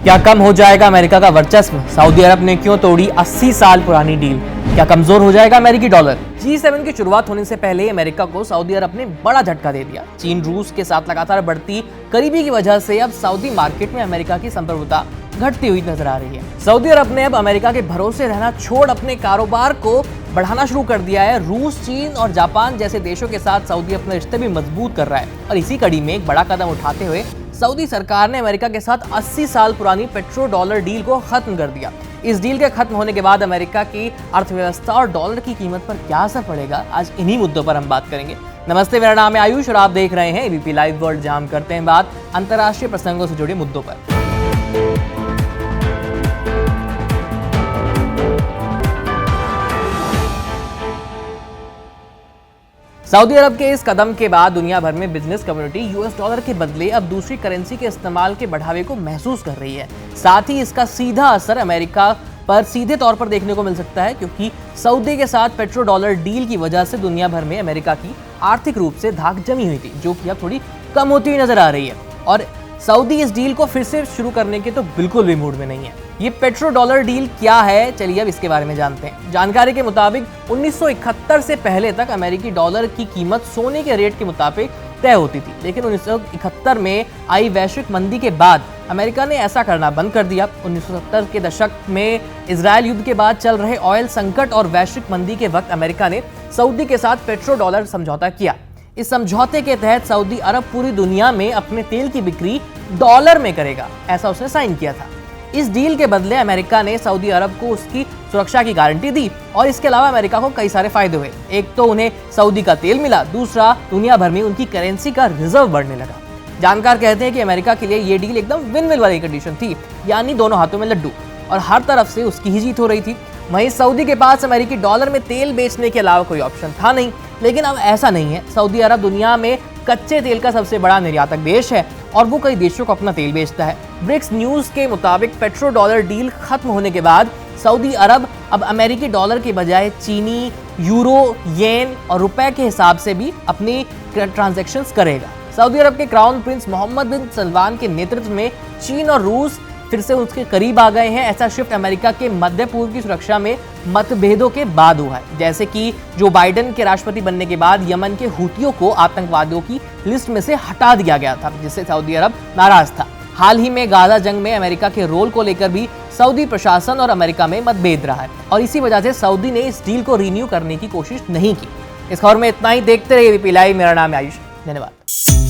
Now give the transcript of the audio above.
क्या कम हो जाएगा अमेरिका का वर्चस्व? सऊदी अरब ने क्यों तोड़ी 80 साल पुरानी डील? क्या कमजोर हो जाएगा अमेरिकी डॉलर? G7 की शुरुआत होने से पहले अमेरिका को सऊदी अरब ने बड़ा झटका दे दिया। चीन रूस के साथ लगातार बढ़ती करीबी की वजह से अब सऊदी मार्केट में अमेरिका की संप्रभुता घटती हुई नजर आ रही है। सऊदी अरब ने अब अमेरिका के भरोसे रहना छोड़ अपने कारोबार को बढ़ाना शुरू कर दिया है। रूस, चीन और जापान जैसे देशों के साथ सऊदी अपने रिश्ते भी मजबूत कर रहा है और इसी कड़ी में एक बड़ा कदम उठाते हुए सऊदी सरकार ने अमेरिका के साथ 80 साल पुरानी पेट्रो डॉलर डील को खत्म कर दिया। इस डील के खत्म होने के बाद अमेरिका की अर्थव्यवस्था और डॉलर की कीमत पर क्या असर पड़ेगा, आज इन्हीं मुद्दों पर हम बात करेंगे। नमस्ते, मेरा नाम है आयुष और आप देख रहे हैं एबीपी लाइव वर्ल्ड, जहां हम करते हैं बात अंतर्राष्ट्रीय प्रसंगों से जुड़े मुद्दों पर। सऊदी अरब के इस कदम के बाद दुनिया भर में बिजनेस कम्युनिटी यूएस डॉलर के बदले अब दूसरी करेंसी के इस्तेमाल के बढ़ावे को महसूस कर रही है। साथ ही इसका सीधा असर अमेरिका पर सीधे तौर पर देखने को मिल सकता है, क्योंकि सऊदी के साथ पेट्रो डॉलर डील की वजह से दुनिया भर में अमेरिका की आर्थिक रूप से धाक जमी हुई थी, जो कि अब थोड़ी कम होती हुई नजर आ रही है। और सऊदी इस डील को फिर से शुरू करने के तो बिल्कुल भी मूड में नहीं है। ये पेट्रो डॉलर डील क्या है, चलिए अब इसके बारे में जानते हैं। जानकारी के मुताबिक 1971 से पहले तक अमेरिकी डॉलर की कीमत सोने के रेट के मुताबिक तय होती थी, लेकिन 1971 में आई वैश्विक मंदी के बाद अमेरिका ने ऐसा करना बंद कर दिया। 1970 के दशक में इजरायल युद्ध के बाद चल रहे ऑयल संकट और वैश्विक मंदी के वक्त अमेरिका ने सऊदी के साथ पेट्रो डॉलर समझौता किया। इस समझौते के तहत सऊदी अरब पूरी दुनिया में अपने तेल की बिक्री डॉलर में करेगा, ऐसा उसने साइन किया था। इस डील के बदले अमेरिका ने सऊदी अरब को उसकी सुरक्षा की गारंटी दी और इसके अलावा अमेरिका को कई सारे फायदे हुए। एक तो उन्हें सऊदी का तेल मिला, दूसरा दुनिया भर में उनकी करेंसी का रिजर्व बढ़ने लगा। जानकार कहते हैं कि अमेरिका के लिए ये डील एकदम विन विन वाली कंडीशन थी, यानी दोनों हाथों में लड्डू और हर तरफ से उसकी ही जीत हो रही थी। वहीं सऊदी के पास अमेरिकी डॉलर में तेल बेचने के अलावा कोई ऑप्शन था नहीं, लेकिन अब ऐसा नहीं है। सऊदी अरब दुनिया में कच्चे तेल का सबसे बड़ा निर्यातक देश है और वो कई देशों को अपना तेल बेचता है। ब्रिक्स न्यूज के मुताबिक पेट्रो डॉलर डील खत्म होने के बाद सऊदी अरब अब अमेरिकी डॉलर के बजाय चीनी, यूरो, येन और रुपए के हिसाब से भी अपनी ट्रांजैक्शंस करेगा। सऊदी अरब के क्राउन प्रिंस मोहम्मद बिन सलमान के नेतृत्व में चीन और रूस फिर से उसके करीब आ गए हैं। ऐसा शिफ्ट अमेरिका के मध्य पूर्व की सुरक्षा में मतभेदों के बाद हुआ है, जैसे कि जो बाइडेन के राष्ट्रपति बनने के बाद यमन के हुतियों को आतंकवादियों की लिस्ट में से हटा दिया गया था, जिससे सऊदी अरब नाराज था। हाल ही में गाजा जंग में अमेरिका के रोल को लेकर भी सऊदी प्रशासन और अमेरिका में मतभेद रहा है और इसी वजह से सऊदी ने इस डील को रिन्यू करने की कोशिश नहीं की। इस खबर में इतना ही। देखते रहिए एबीपी लाइव। मेरा नाम है आयुष। धन्यवाद।